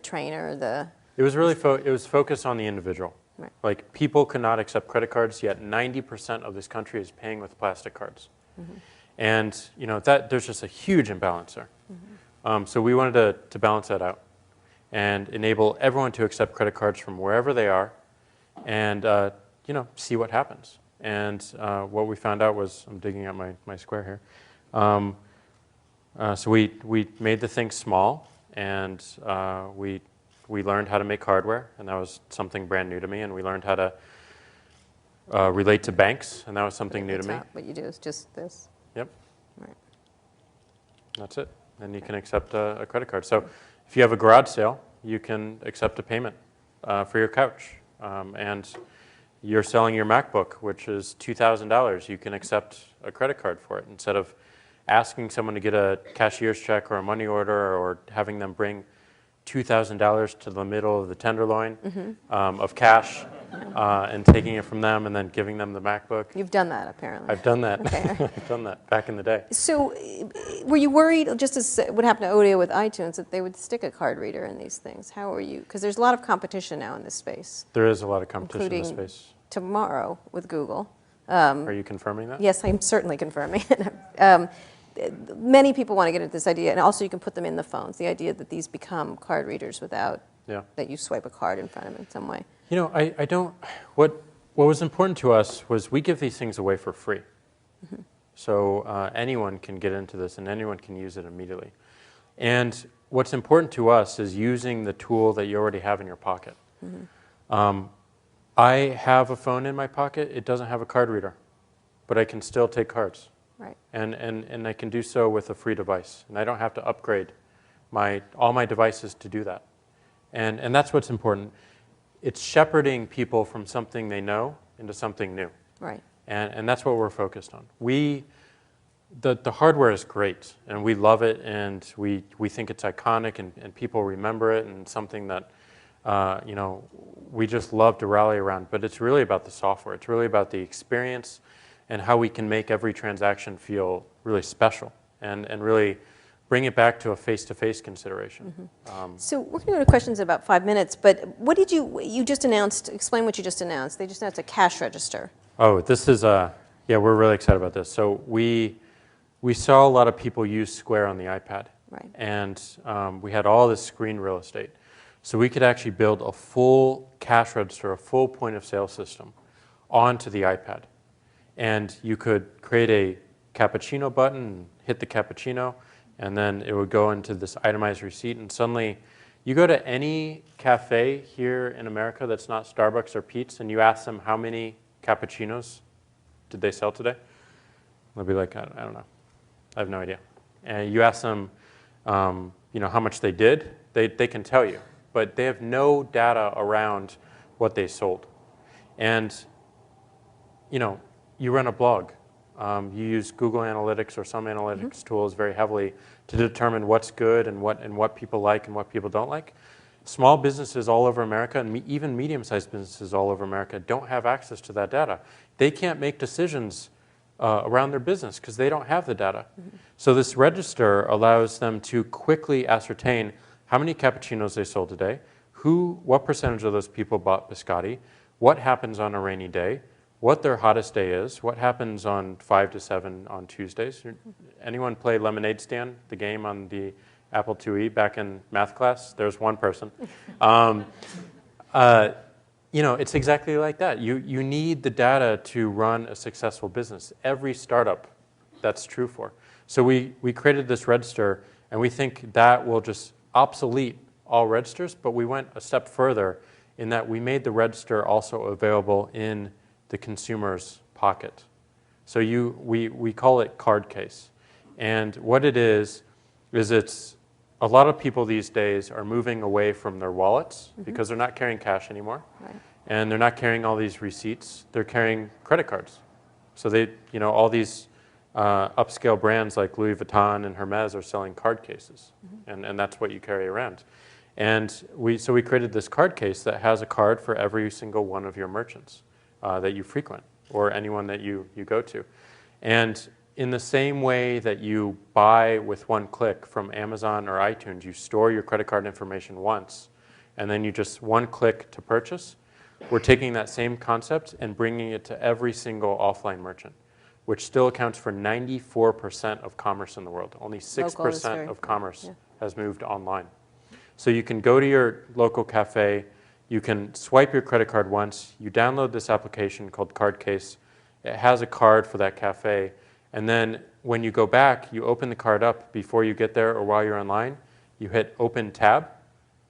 trainer, It was really it was focused on the individual. Right. Like people could not accept credit cards, yet 90% of this country is paying with plastic cards. And there's just a huge imbalance there. So we wanted to balance that out and enable everyone to accept credit cards from wherever they are and see what happens. And what we found out was, I'm digging out my square here. So we made the thing small, and we learned how to make hardware, and that was something brand new to me. And we learned how to relate to banks, and that was something new to me. What you do is just this. Yep. Right. That's it. And you can accept a credit card. So if you have a garage sale, you can accept a payment for your couch. And you're selling your MacBook, which is $2,000. You can accept a credit card for it instead of asking someone to get a cashier's check or a money order or having them bring $2,000 to the middle of the tenderloin of cash and taking it from them and then giving them the MacBook. You've done that, apparently. I've done that. Okay. I've done that back in the day. So were you worried, just as what happened to Odeo with iTunes, that they would stick a card reader in these things? How are you? Because there's a lot of competition now in this space. There is a lot of competition in this space. Tomorrow with Google. Are you confirming that? Yes, I'm certainly confirming it. Many people want to get into this idea, and also you can put them in the phones, the idea that these become card readers without that you swipe a card in front of them in some way. I don't, what what was important to us was we give these things away for free. So anyone can get into this and anyone can use it immediately. And what's important to us is using the tool that you already have in your pocket. I have a phone in my pocket. It doesn't have a card reader, but I can still take cards. Right. And I can do so with a free device. And I don't have to upgrade all my devices to do that. And that's what's important. It's shepherding people from something they know into something new. Right. And that's what we're focused on. The hardware is great, and we love it, and we think it's iconic, and people remember it, and something that we just love to rally around. But it's really about the software. It's really about the experience and how we can make every transaction feel really special and really bring it back to a face-to-face consideration. So we're going to go to questions in about 5 minutes, but what did you just announced, explain what you just announced. They just announced a cash register. Oh, this is, yeah, we're really excited about this. So we saw a lot of people use Square on the iPad. Right. And we had all this screen real estate. So we could actually build a full cash register, a full point of sale system onto the iPad. And you could create a cappuccino button and hit the cappuccino, and then it would go into this itemized receipt, and suddenly you go to any cafe here in America that's not Starbucks or Pete's, and you ask them how many cappuccinos did they sell today? They'll be like, I don't know. I have no idea. And you ask them how much they did, they can tell you, but they have no data around what they sold. And you run a blog. You use Google Analytics or some analytics tools very heavily to determine what's good and what people like and what people don't like. Small businesses all over America, and even medium-sized businesses all over America, don't have access to that data. They can't make decisions around their business because they don't have the data. So this register allows them to quickly ascertain how many cappuccinos they sold today, what percentage of those people bought biscotti, what happens on a rainy day, what their hottest day is, what happens on 5 to 7 on Tuesdays. Anyone play Lemonade Stand, the game on the Apple IIe back in math class? There's one person. It's exactly like that. You need the data to run a successful business. Every startup, that's true for. So we created this register, and we think that will just obsolete all registers, but we went a step further in that we made the register also available in the consumer's pocket. So we call it card case. And what it is it's a lot of people these days are moving away from their wallets because they're not carrying cash anymore. Right. And they're not carrying all these receipts. They're carrying credit cards. So all these upscale brands like Louis Vuitton and Hermes are selling card cases. And that's what you carry around. And so we created this card case that has a card for every single one of your merchants that you frequent or anyone that you go to. And in the same way that you buy with one click from Amazon or iTunes, you store your credit card information once, and then you just one click to purchase, we're taking that same concept and bringing it to every single offline merchant, which still accounts for 94% of commerce in the world. Only 6% of commerce has moved online. So you can go to your local cafe, you can swipe your credit card once, you download this application called Card Case. It has a card for that cafe, and then when you go back, you open the card up before you get there or while you're online, you hit Open Tab,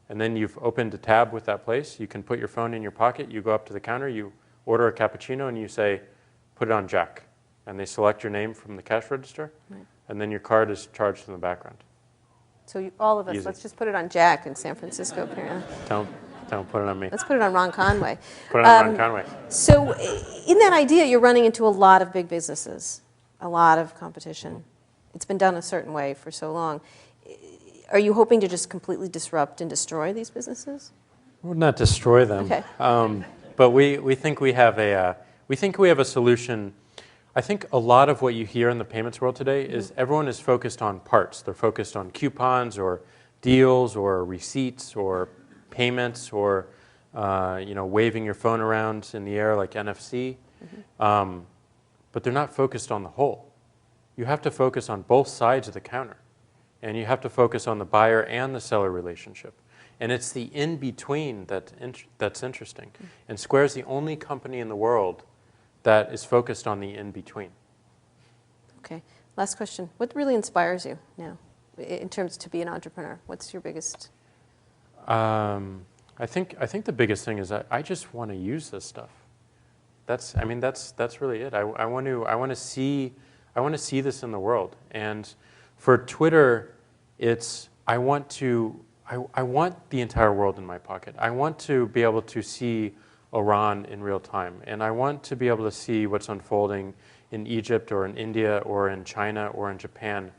and then you've opened a tab with that place. You can put your phone in your pocket, you go up to the counter, you order a cappuccino, and you say, put it on Jack. And they select your name from the cash register, and then your card is charged in the background. So all of us, Easy. let's just put it on Jack in San Francisco, apparently. Don't put it on me. Let's put it on Ron Conway. Put it on Ron Conway. So in that idea, you're running into a lot of big businesses, a lot of competition. It's been done a certain way for so long. Are you hoping to just completely disrupt and destroy these businesses? We'll not destroy them. Okay. But we think we have a solution. I think a lot of what you hear in the payments world today is everyone is focused on parts. They're focused on coupons or deals or receipts or payments or waving your phone around in the air like NFC. But they're not focused on the whole. You have to focus on both sides of the counter. And you have to focus on the buyer and the seller relationship. And it's the in-between that's interesting. And Square is the only company in the world that is focused on the in-between. Okay. Last question. What really inspires you now in terms to be an entrepreneur? What's your biggest? I think the biggest thing is that I just want to use this stuff. That's really it. I want to see this in the world. And for Twitter, I want the entire world in my pocket. I want to be able to see Iran in real time, and I want to be able to see what's unfolding in Egypt or in India or in China or in Japan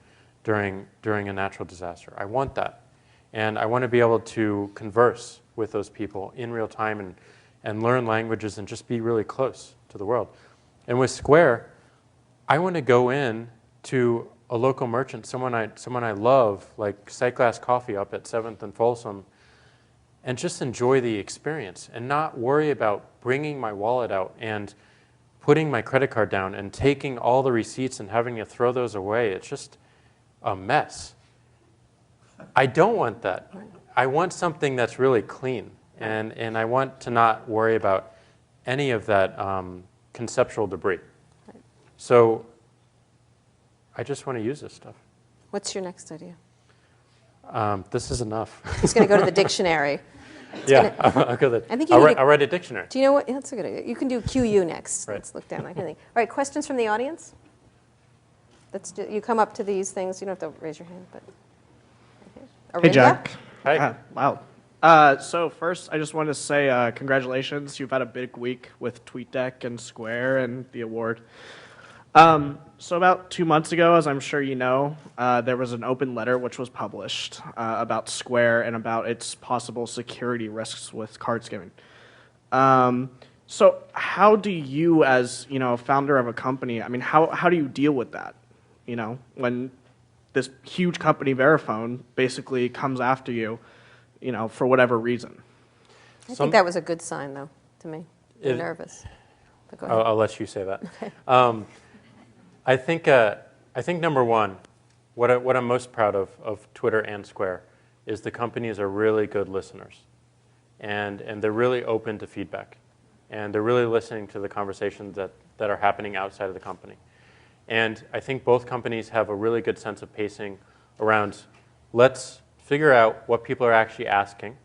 during a natural disaster. I want that. And I want to be able to converse with those people in real time and learn languages and just be really close to the world. And with Square, I want to go in to a local merchant, someone I love, like Sightglass Coffee up at 7th and Folsom, and just enjoy the experience and not worry about bringing my wallet out and putting my credit card down and taking all the receipts and having to throw those away. It's just a mess. I don't want that. I want something that's really clean, and I want to not worry about any of that conceptual debris. So I just want to use this stuff. What's your next idea? This is enough. He's going to go to the dictionary. I'll go to I'll write a dictionary. Do you know what? Yeah, that's a good idea. You can do QU next. Right. Let's look down that kind of thing. All right, questions from the audience? You come up to these things. You don't have to raise your hand, but. Okay. Hey, Jack. Hi. Wow. So first, I just want to say congratulations. You've had a big week with TweetDeck and Square and the award. So about 2 months ago, as I'm sure you know, there was an open letter which was published about Square and about its possible security risks with card skimming. So how do you, as a founder of a company, how do you deal with that? When this huge company, Verifone, basically comes after you, for whatever reason. I think that was a good sign, though, to me. I'm nervous. But go ahead. I'll let you say that. Okay. I think number one, what I'm most proud of Twitter and Square is the companies are really good listeners, and they're really open to feedback, and they're really listening to the conversations that are happening outside of the company. And I think both companies have a really good sense of pacing around, let's figure out what people are actually asking,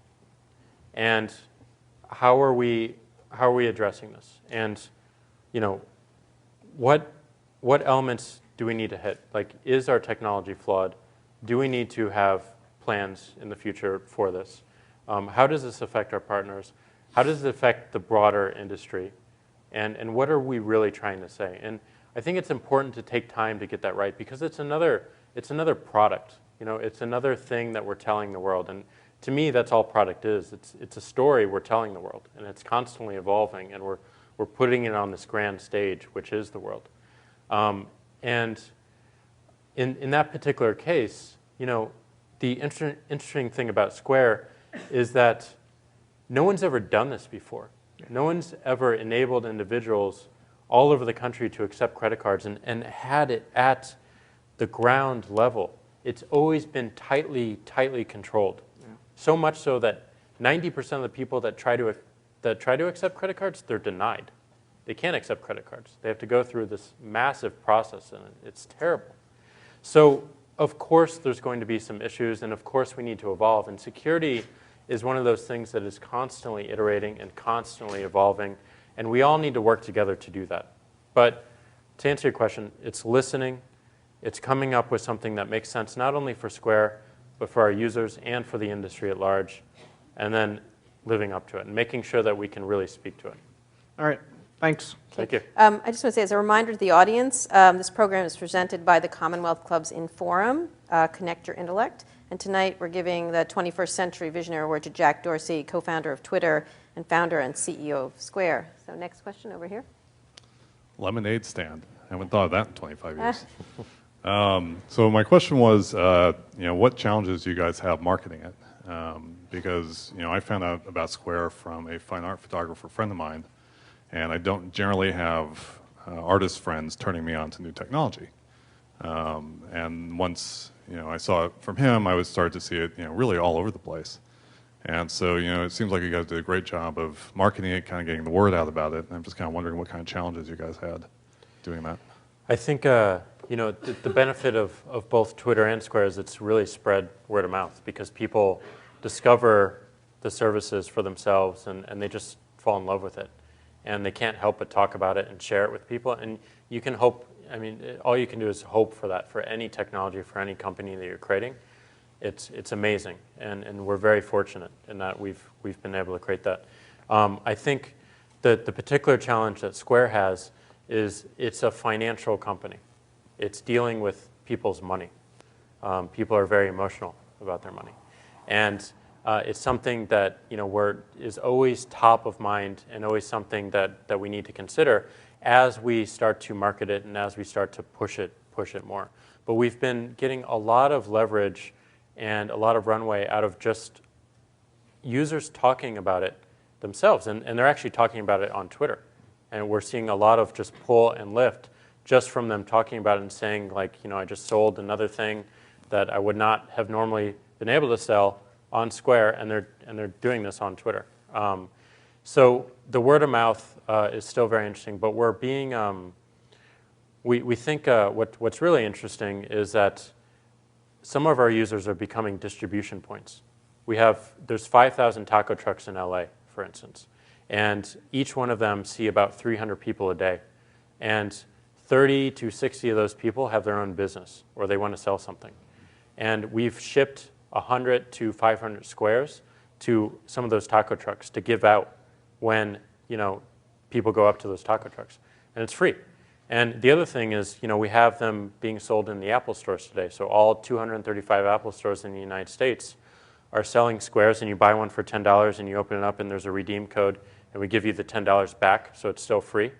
and how are we addressing this, and what elements do we need to hit? Like, is our technology flawed? Do we need to have plans in the future for this? How does this affect our partners? How does it affect the broader industry? And what are we really trying to say? And I think it's important to take time to get that right, because it's another product. It's another thing that we're telling the world. And to me, that's all product is. It's a story we're telling the world, and it's constantly evolving, and we're putting it on this grand stage, which is the world. And in that particular case, the interesting thing about Square is that no one's ever done this before. No one's ever enabled individuals all over the country to accept credit cards and had it at the ground level. It's always been tightly controlled. Yeah. So much so that 90% of the people that try to accept credit cards, they're denied. They can't accept credit cards. They have to go through this massive process, and it's terrible. So, of course, there's going to be some issues, and of course, we need to evolve. And security is one of those things that is constantly iterating and constantly evolving, and we all need to work together to do that. But to answer your question, it's listening. It's coming up with something that makes sense not only for Square, but for our users and for the industry at large, and then living up to it and making sure that we can really speak to it. All right. Thanks. Thank you. I just want to say, as a reminder to the audience, this program is presented by the Commonwealth Club's Inforum, Connect Your Intellect. And tonight we're giving the 21st Century Visionary Award to Jack Dorsey, co-founder of Twitter and founder and CEO of Square. So next question over here. Lemonade stand. I haven't thought of that in 25 years. So my question was, what challenges do you guys have marketing it? Because I found out about Square from a fine art photographer friend of mine, and I don't generally have artist friends turning me on to new technology. And once I saw it from him, I would start to see it really all over the place. And so, it seems like you guys did a great job of marketing it, kind of getting the word out about it. And I'm just kind of wondering what kind of challenges you guys had doing that. I think the benefit of both Twitter and Square is it's really spread word of mouth because people discover the services for themselves and they just fall in love with it. And they can't help but talk about it and share it with people. And you can hope, all you can do is hope for that for any technology, for any company that you're creating. It's amazing, and we're very fortunate in that we've been able to create that. I think that the particular challenge that Square has is it's a financial company. It's dealing with people's money. People are very emotional about their money, and it's something that is always top of mind and always something that we need to consider as we start to market it and as we start to push it more. But we've been getting a lot of leverage and a lot of runway out of just users talking about it themselves. And they're actually talking about it on Twitter. And we're seeing a lot of just pull and lift just from them talking about it and saying, like, I just sold another thing that I would not have normally been able to sell on Square, and they're doing this on Twitter. So the word of mouth is still very interesting, but we're being, we think what's really interesting is that some of our users are becoming distribution points. There's 5,000 taco trucks in LA, for instance, and each one of them see about 300 people a day. And 30 to 60 of those people have their own business, or they want to sell something. And we've shipped 100 to 500 squares to some of those taco trucks to give out when people go up to those taco trucks. And it's free. And the other thing is, we have them being sold in the Apple stores today. So all 235 Apple stores in the United States are selling squares, and you buy one for $10, and you open it up, and there's a redeem code, and we give you the $10 back, so it's still free.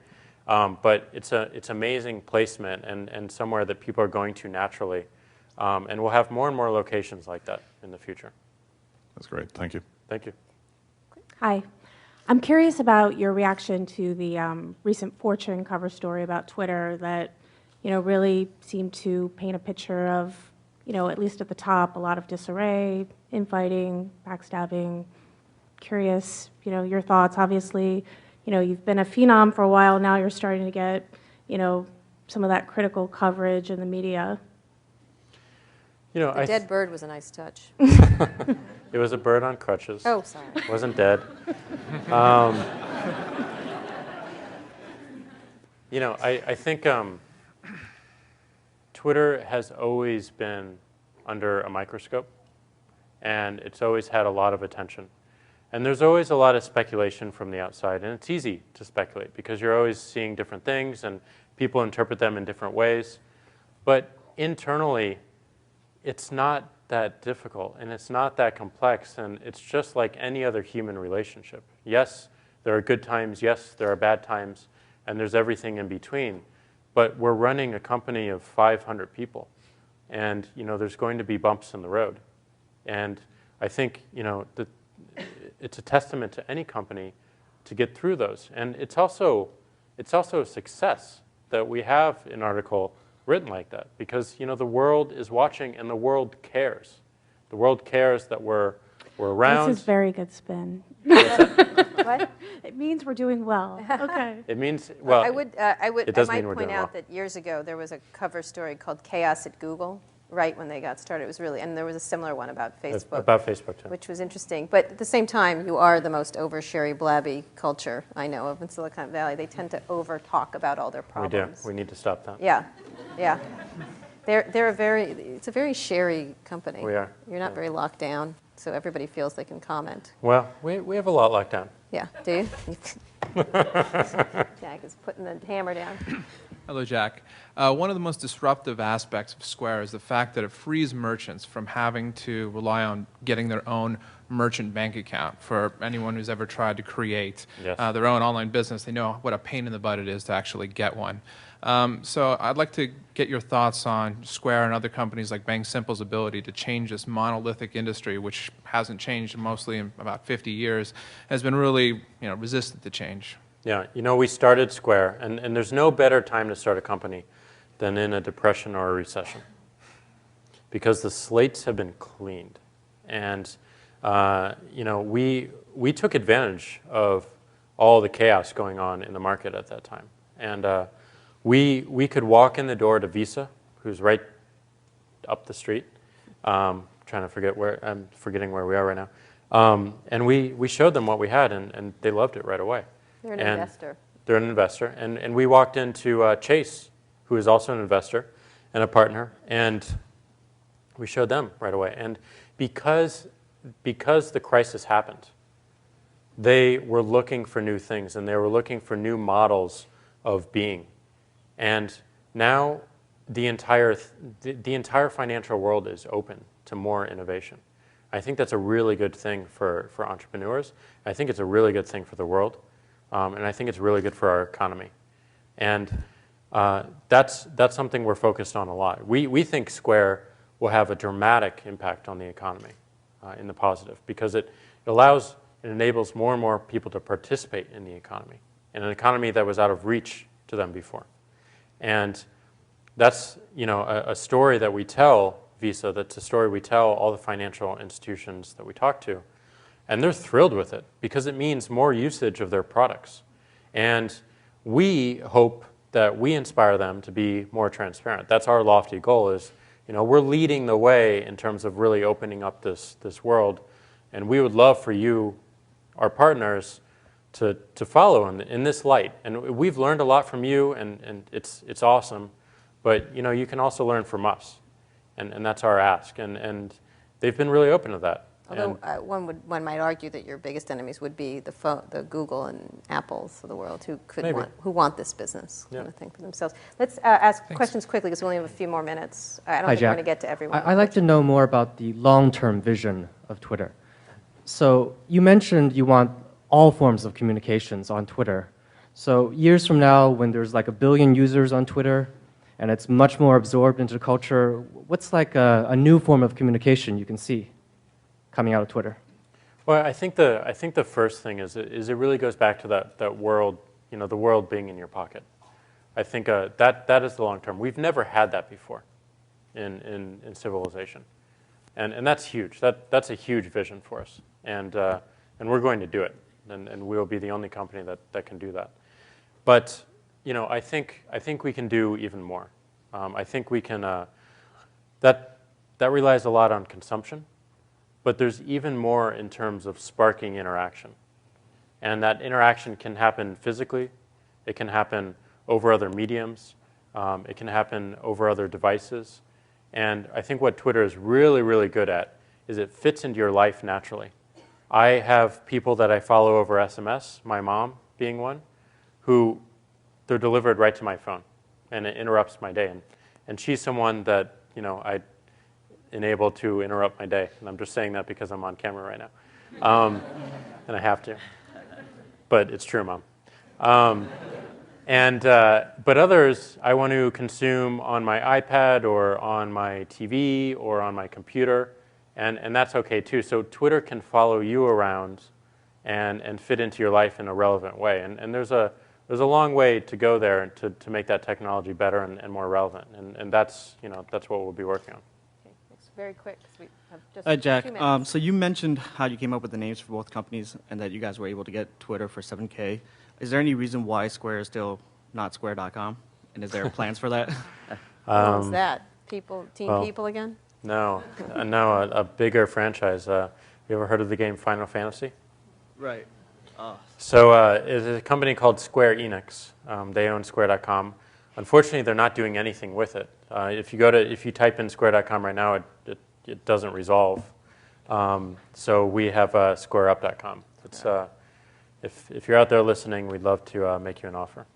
But it's amazing placement and somewhere that people are going to naturally. And we'll have more and more locations like that in the future. That's great. Thank you. Thank you. Hi. I'm curious about your reaction to the recent Fortune cover story about Twitter that, really seemed to paint a picture of, at least at the top, a lot of disarray, infighting, backstabbing. Curious, your thoughts. Obviously, you've been a phenom for a while now. You're starting to get, some of that critical coverage in the media. The dead bird was a nice touch. It was a bird on crutches. Oh, sorry. It wasn't dead. I think Twitter has always been under a microscope, and it's always had a lot of attention. And there's always a lot of speculation from the outside, and it's easy to speculate because you're always seeing different things, and people interpret them in different ways. But internally, it's not that difficult, and it's not that complex, and it's just like any other human relationship. Yes, there are good times. Yes, there are bad times, and there's everything in between. But we're running a company of 500 people, and there's going to be bumps in the road. And I think it's a testament to any company to get through those. And it's also a success that we have an article written like that, because the world is watching and the world cares. The world cares that we're around. This is very good spin. What? It means we're doing well. Okay. It means, well, I does might mean we're point doing out well. that years ago there was a cover story called Chaos at Google, right when they got started. It was really, and there was a similar one about Facebook. About Facebook, too. Which was interesting. But at the same time, you are the most oversharey, blabby culture I know of in Silicon Valley. They tend to over-talk about all their problems. We do. We need to stop that. Yeah, yeah. It's a very sherry company. We are. You're not very locked down, so everybody feels they can comment. Well, we have a lot locked down. Yeah, do you? Jack is putting the hammer down. Hello, Jack. One of the most disruptive aspects of Square is the fact that it frees merchants from having to rely on getting their own merchant bank account. For anyone who's ever tried to create their own online business, they know what a pain in the butt it is to actually get one. So I'd like to get your thoughts on Square and other companies like Bank Simple's ability to change this monolithic industry, which hasn't changed mostly in about 50 years, has been really resistant to change. Yeah, we started Square, and there's no better time to start a company than in a depression or a recession, because the slates have been cleaned. And we took advantage of all the chaos going on in the market at that time. And we could walk in the door to Visa, who's right up the street. I'm forgetting where we are right now. And we showed them what we had, and they loved it right away. They're an investor. They're an investor. And we walked into Chase, who is also an investor and a partner, and we showed them right away. And because the crisis happened, they were looking for new things, and they were looking for new models of being. And now the entire financial world is open to more innovation. I think that's a really good thing for entrepreneurs. I think it's a really good thing for the world. And I think it's really good for our economy. And that's something we're focused on a lot. We think Square will have a dramatic impact on the economy in the positive, because it enables more and more people to participate in the economy, in an economy that was out of reach to them before. And that's a story that we tell Visa, that's a story we tell all the financial institutions that we talk to. And they're thrilled with it because it means more usage of their products. And we hope that we inspire them to be more transparent. That's our lofty goal is, we're leading the way in terms of really opening up this world. And we would love for you, our partners, to follow in this light. And we've learned a lot from you, and it's awesome. But you can also learn from us. And that's our ask. And they've been really open to that. Although one might argue that your biggest enemies would be the Google and Apples of the world, who want this business kind of thing for themselves. Let's ask questions quickly because we only have a few more minutes. I don't think we're going to get to everyone. I'd like to know more about the long-term vision of Twitter. So you mentioned you want all forms of communications on Twitter. So years from now, when there's like 1 billion users on Twitter, and it's much more absorbed into culture, what's like a new form of communication you can see coming out of Twitter? Well, I think the first thing is it really goes back to that world, the world being in your pocket. I think that is the long term. We've never had that before in civilization, and that's huge. That's a huge vision for us, and we're going to do it, and we'll be the only company that can do that. But I think we can do even more. I think we can. That relies a lot on consumption. But there's even more in terms of sparking interaction. And that interaction can happen physically. It can happen over other mediums. It can happen over other devices. And I think what Twitter is really, really good at is it fits into your life naturally. I have people that I follow over SMS, my mom being one, who they're delivered right to my phone. And it interrupts my day. And she's someone that I enable to interrupt my day. And I'm just saying that because I'm on camera right now. And I have to. But it's true, Mom. But others I want to consume on my iPad or on my TV or on my computer. And that's okay, too. So Twitter can follow you around and fit into your life in a relevant way. And there's a long way to go there to make that technology better and more relevant. And that's what we'll be working on. Very quick, because we have just Hi, Jack. 2 minutes. So you mentioned how you came up with the names for both companies and that you guys were able to get Twitter for $7K. Is there any reason why Square is still not Square.com? And is there plans for that? What was that? Team People again? No, a bigger franchise. You ever heard of the game Final Fantasy? Right. So it's a company called Square Enix. They own Square.com. Unfortunately, they're not doing anything with it. If you type in Square.com right now, it doesn't resolve. So we have SquareUp.com. It's if you're out there listening, we'd love to make you an offer.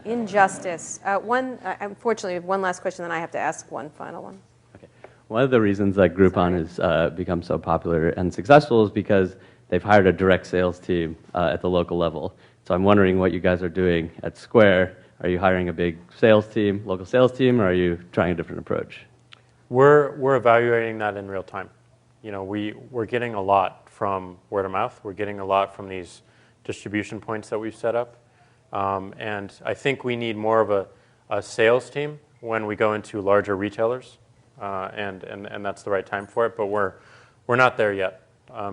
Injustice. Unfortunately, we have one last question, then I have to ask one final one. Okay. One of the reasons that Groupon has become so popular and successful is because they've hired a direct sales team at the local level. So I'm wondering what you guys are doing at Square. Are you hiring a big sales team, local sales team, or are you trying a different approach? We're evaluating that in real time. We're getting a lot from word of mouth. We're getting a lot from these distribution points that we've set up. And I think we need more of a sales team when we go into larger retailers, and that's the right time for it. But we're not there yet.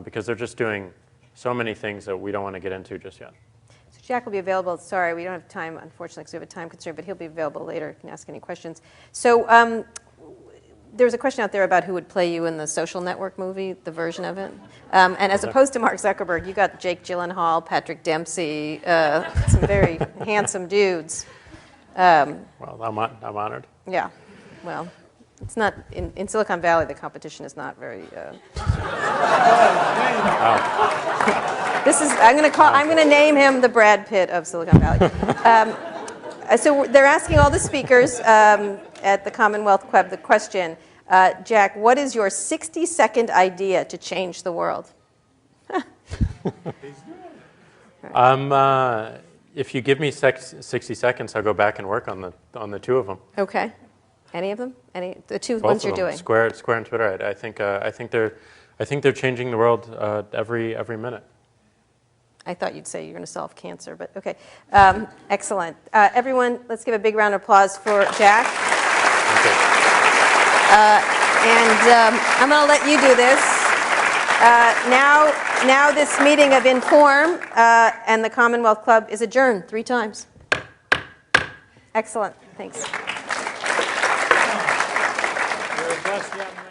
because they're just doing so many things that we don't want to get into just yet. So Jack will be available. Sorry, we don't have time, unfortunately, because we have a time constraint, but he'll be available later. You can ask any questions. So there's a question out there about who would play you in the Social Network movie, the version of it. And as opposed to Mark Zuckerberg, you got Jake Gyllenhaal, Patrick Dempsey, some very handsome dudes. Well, I'm honored. Yeah, well, it's not in Silicon Valley. The competition is not very. This is. I'm going to name him the Brad Pitt of Silicon Valley. So they're asking all the speakers at the Commonwealth Club the question, Jack, what is your 60-second idea to change the world? If you give me 60 seconds, I'll go back and work on the two of them. Okay. Any of them? The two Both ones of you're them. doing? Square and Twitter. I think they're changing the world every minute. I thought you'd say you're going to solve cancer, but okay. Excellent. Everyone, let's give a big round of applause for Jack. And I'm going to let you do this. Now this meeting of Inform and the Commonwealth Club is adjourned 3 times. Excellent. Thanks. You're the best young man.